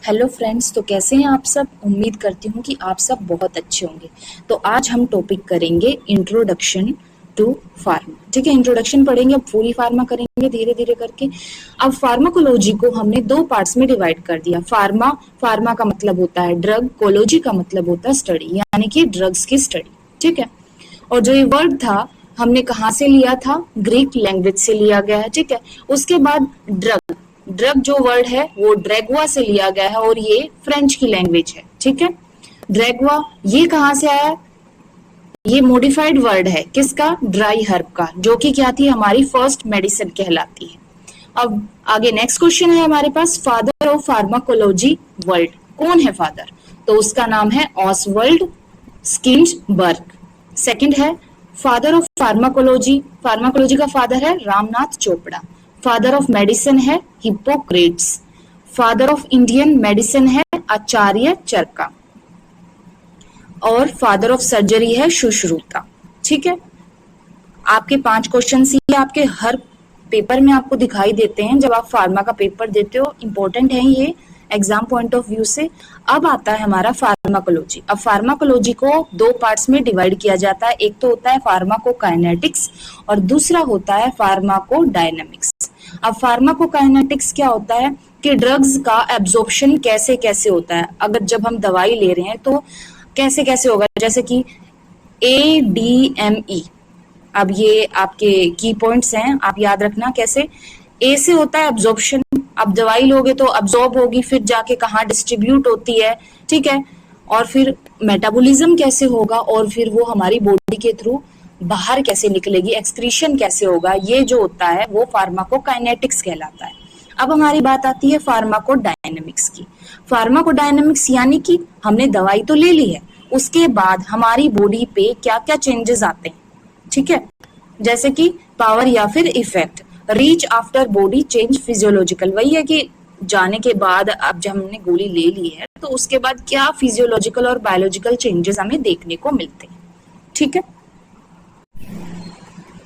Hello friends, तो कैसे हैं आप सब। उम्मीद करती हूँ कि आप सब बहुत अच्छे होंगे। तो आज हम टॉपिक करेंगे इंट्रोडक्शन टू फार्मा। ठीक है, इंट्रोडक्शन पढ़ेंगे, अब पूरी फार्मा करेंगे धीरे धीरे करके। अब फार्माकोलॉजी को हमने दो पार्ट्स में डिवाइड कर दिया। फार्मा का मतलब होता है ड्रग, कोलॉजी का मतलब होता है स्टडी, यानी कि ड्रग्स की स्टडी। ठीक है, और जो ये वर्ड था हमने कहाँ से लिया था, ग्रीक लैंग्वेज से लिया गया है। ठीक है, उसके बाद ड्रग ड्रग जो वर्ड है वो ड्रैगवा से लिया गया है और ये फ्रेंच की लैंग्वेज है। ठीक है, ड्रैगवा ये कहाँ से आया, ये मॉडिफाइड वर्ड है किसका, ड्राई हर्ब का, जो कि क्या थी, हमारी फर्स्ट मेडिसिन कहलाती है। अब आगे नेक्स्ट क्वेश्चन है हमारे पास, फादर ऑफ फार्माकोलॉजी वर्ल्ड, कौन है फादर, तो उसका नाम है ऑसवर्ल्ड स्किंडबर्ग। सेकंड है फादर ऑफ फार्माकोलॉजी, फार्माकोलॉजी का फादर है Ramnath Chopra. Father of medicine है Hippocrates. Father of Indian medicine है आचार्य चरका। और फादर ऑफ सर्जरी है सुश्रुता। ठीक है, आपके 5 क्वेश्चन ही आपके हर पेपर में आपको दिखाई देते हैं जब आप फार्मा का पेपर देते हो, इंपॉर्टेंट है ये एग्जाम पॉइंट ऑफ व्यू से। अब आता है हमारा फार्माकोलॉजी। अब फार्माकोलॉजी को दो पार्ट्स में डिवाइड किया जाता है, एक तो होता है फार्माकोकाइनेटिक्स और दूसरा होता है फार्माकोडायनामिक्स। अब फार्माकोकाइनेटिक्स क्या होता है कि ड्रग्स का एब्जॉर्प्शन कैसे कैसे होता है, अगर जब हम दवाई ले रहे हैं तो कैसे कैसे होगा, जैसे कि ADME। अब ये आपके की पॉइंट्स हैं, आप याद रखना कैसे। ए से होता है एब्जॉर्प्शन, अब दवाई लोगे तो अब्जॉर्ब होगी, फिर जाके कहाँ डिस्ट्रीब्यूट होती है। ठीक है, और फिर मेटाबॉलिज्म कैसे होगा, और फिर वो हमारी बॉडी के थ्रू बाहर कैसे निकलेगी, एक्सक्रीशन कैसे होगा, ये जो होता है वो फार्माकोकाइनेटिक्स कहलाता है। अब हमारी बात आती है फार्माकोडायनेमिक्स की। फार्माकोडायनेमिक्स यानी कि हमने दवाई तो ले ली है, उसके बाद हमारी बॉडी पे क्या क्या चेंजेस आते हैं। ठीक है, जैसे कि पावर या फिर effect, reach after body change physiological, वही है कि जाने के बाद, अब जब हमने गोली ले ली है तो उसके बाद क्या फिजियोलॉजिकल और बायोलॉजिकल चेंजेस हमें देखने को मिलते हैं। ठीक है,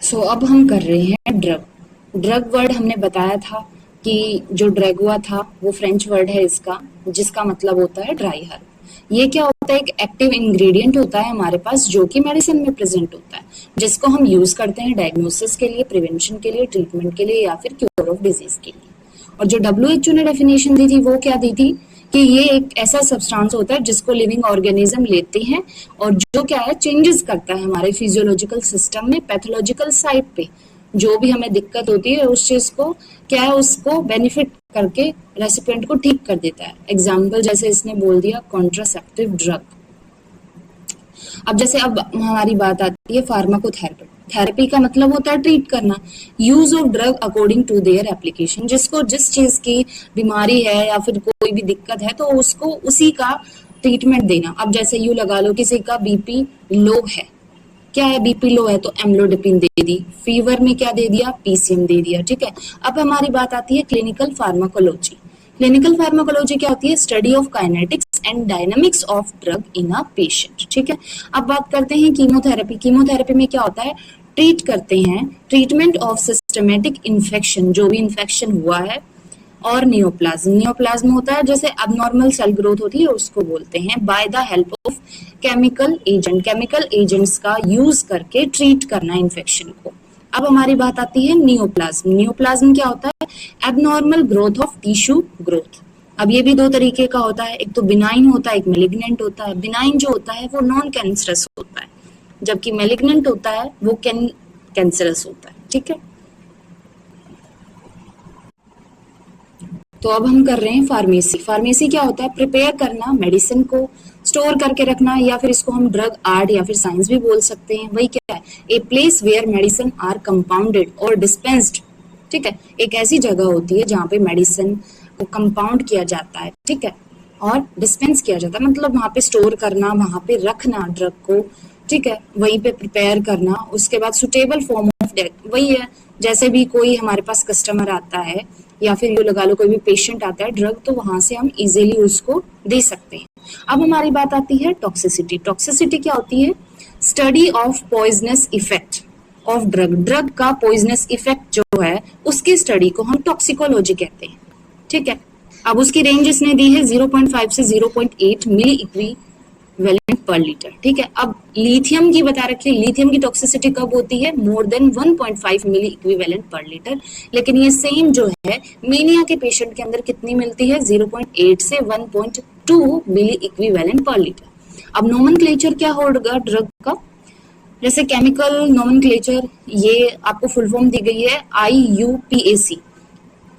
सो अब हम कर रहे हैं ड्रग वर्ड हमने बताया था कि जो ड्रैगवा था वो फ्रेंच वर्ड है इसका, जिसका मतलब होता है ड्राई हर्ब। ये क्या होता है, एक एक्टिव इंग्रेडिएंट होता है हमारे पास जो कि मेडिसिन में प्रेजेंट होता है, जिसको हम यूज करते हैं डायग्नोसिस के लिए, प्रिवेंशन के लिए, ट्रीटमेंट के लिए या फिर क्योर ऑफ डिजीज के लिए। और जो WHO ने डेफिनेशन दी थी वो क्या दी थी कि ये एक ऐसा सब्सटेंस होता है जिसको लिविंग ऑर्गेनिज्म लेते हैं और जो क्या है चेंजेस करता है हमारे फिजियोलॉजिकल सिस्टम में, पैथोलॉजिकल साइड पे जो भी हमें दिक्कत होती है उस चीज को क्या है, उसको बेनिफिट करके रेसिपिएंट को ठीक कर देता है। एग्जाम्पल जैसे इसने बोल दिया कॉन्ट्रासेप्टिव ड्रग। अब जैसे अब हमारी बात आती है फार्माकोथेरेपी। थेरेपी का मतलब होता है ट्रीट करना, use of drug according to their application, जिसको जिस चीज की बीमारी है या फिर कोई भी दिक्कत है तो उसको उसी का ट्रीटमेंट देना। अब जैसे यूं लगा लो किसी का BP लो है, क्या है BP लो है तो एम्लोडिपिन दे दी, फीवर में क्या दे दिया, PCM दे दिया। ठीक है, अब हमारी बात आती है क्लिनिकल फार्माकोलॉजी। क्लिनिकल फार्माकोलॉजी क्या होती है, study of kinetics and dynamics of drug in a patient. ठीक है, अब बात करते हैं कीमोथेरेपी। कीमोथेरेपी में क्या होता है, ट्रीट करते हैं, ट्रीटमेंट ऑफ सिस्टमेटिक इन्फेक्शन, जो भी इन्फेक्शन हुआ है, और नियोप्लाज्म होता है जैसे अबनॉर्मल सेल ग्रोथ होती है उसको बोलते हैं, by the help of chemical agents का यूज करके ट्रीट करना इन्फेक्शन को। अब हमारी बात आती है नियोप्लाज्म क्या होता है, abnormal growth of tissue growth. अब ये भी दो तरीके का होता है, एक तो बिनाइन होता है, एक मेलिग्नेंट होता है। बिनाइन जो होता है वो नॉन कैंसरस होता है, जबकि मेलिग्नेंट होता है वो कैंसरस होता है। ठीक है, तो अब हम कर रहे हैं फार्मेसी क्या होता है, प्रिपेयर करना मेडिसिन को, स्टोर करके रखना, या फिर इसको हम ड्रग आर्ट या फिर साइंस भी बोल सकते हैं। वही क्या है, a place where medicine are compounded और डिस्पेंस्ड। ठीक है, एक ऐसी जगह होती है जहाँ पे मेडिसिन को कंपाउंड किया जाता है, ठीक है, और डिस्पेंस किया जाता है, मतलब वहाँ पे स्टोर करना, वहाँ पे रखना ड्रग को। ठीक है, वहीं पे प्रिपेयर करना, उसके बाद सुटेबल फॉर्म ऑफ डेथ। वही है, जैसे भी कोई हमारे पास कस्टमर आता है या फिर यूं लगा लो कोई भी पेशेंट आता है ड्रग, तो वहां से हम इजीली उसको दे सकते हैं। अब हमारी बात आती है टॉक्सिसिटी क्या होती है, study of poisonous effect of drug का पॉइजनस इफेक्ट जो है उसकी स्टडी को हम टॉक्सिकोलॉजी कहते हैं। ठीक है, अब उसकी रेंज इसने दी है 0.5 से 0.8 मिली इक्विवेलेंट पर लीटर, ठीक है। अब लिथियम की बता रखी है, लिथियम की टॉक्सिसिटी कब होती है, मोर देन 1.5 मिली इक्विवेलेंट पर लीटर, लेकिन ये सेम जो है मेनिया के पेशेंट के अंदर कितनी मिलती है, 0.8 से 1.2 मिली इक्विवेलेंट पर लीटर। अब नोमेनक्लेचर क्या होगा ड्रग का, जैसे केमिकल नोमेनक्लेचर, ये आपको फुल फॉर्म दी गई है IUPAC,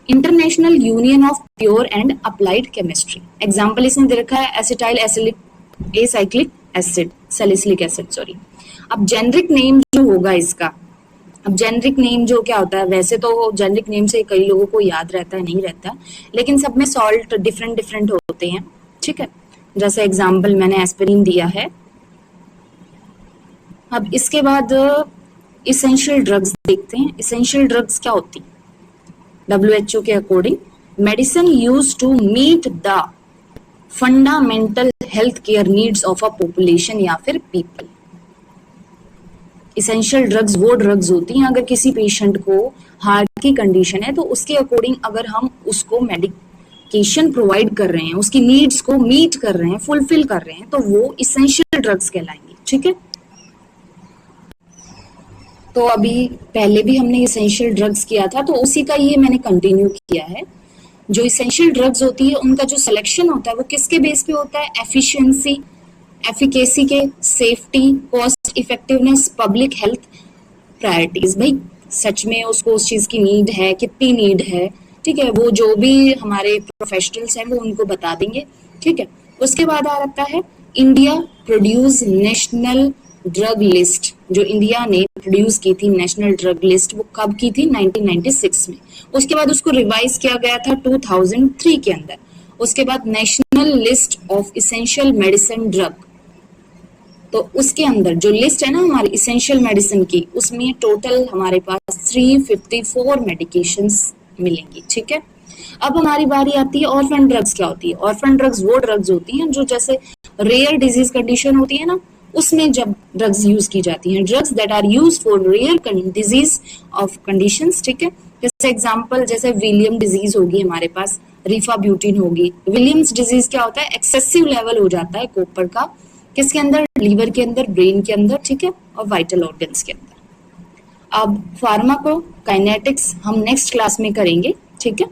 international union of pure and applied chemistry. Example इसमें दे रखा है acetyl acyclic acid, salicylic acid sorry. अब जेनरिक नेम जो होगा इसका, अब जेनरिक नेम जो क्या होता है, वैसे तो जेनरिक नेम से कई लोगों को याद रहता है, नहीं रहता, लेकिन सब में सॉल्ट डिफरेंट डिफरेंट होते हैं, ठीक है। जैसे एग्जाम्पल मैंने एस्पिरिन दिया है। अब इसके बाद इसेंशियल ड्रग्स देखते हैं। इसेंशियल ड्रग्स क्या होती है, WHO के according medicine used to meet the fundamental health care needs of a population या फिर पीपल। इसेंशियल ड्रग्स वो ड्रग्स होती हैं अगर किसी पेशेंट को हार्ट की कंडीशन है तो उसके अकॉर्डिंग अगर हम उसको मेडिकेशन प्रोवाइड कर रहे हैं, उसकी नीड्स को मीट कर रहे हैं, फुलफिल कर रहे हैं, तो वो इसेंशियल ड्रग्स कहलाएंगे, ठीक है। तो अभी पहले भी हमने इसेंशियल ड्रग्स किया था, तो उसी का ये मैंने कंटिन्यू किया है। जो इसेंशियल ड्रग्स होती है उनका जो सिलेक्शन होता है वो किसके बेस पे होता है, एफिशिएंसी, एफिकेसी के, safety, cost effectiveness, public health priorities. भाई सच में उसको उस चीज की नीड है, कितनी नीड है, ठीक है, वो जो भी हमारे प्रोफेशनल्स हैं वो उनको बता देंगे, ठीक है। उसके बाद आ जाता है India produce national drug list, जो इंडिया ने प्रोड्यूस की थी नेशनल ड्रग लिस्ट, वो कब की थी, 1996 में। उसके बाद उसको रिवाइज किया गया था 2003 के अंदर। उसके बाद national list of essential medicine drug, तो उसके अंदर जो लिस्ट है ना हमारी इसेंशियल मेडिसिन की, उसमें टोटल हमारे पास 354 मेडिकेशंस मिलेंगी, ठीक है। अब हमारी बारी आती है ऑर्फन ड्रग्स। क्या होती है ऑर्फन ड्रग्स, वो ड्रग्स होती हैं जो जैसे रेयर डिजीज कंडीशन होती है ना, उसमें जब ड्रग्स यूज की जाती हैं, drugs that are used for rare disease of conditions, ठीक है। जैसे एग्जांपल, जैसे विलियम डिजीज होगी हमारे पास, रिफाब्यूटिन होगी। विलियम्स डिजीज क्या होता है, एक्सेसिव लेवल हो जाता है कॉपर का, किसके अंदर, लीवर के अंदर, ब्रेन के अंदर, ठीक है, और वाइटल ऑर्गन्स के अंदर। अब फार्माकोकाइनेटिक्स हम नेक्स्ट क्लास में करेंगे, ठीक है।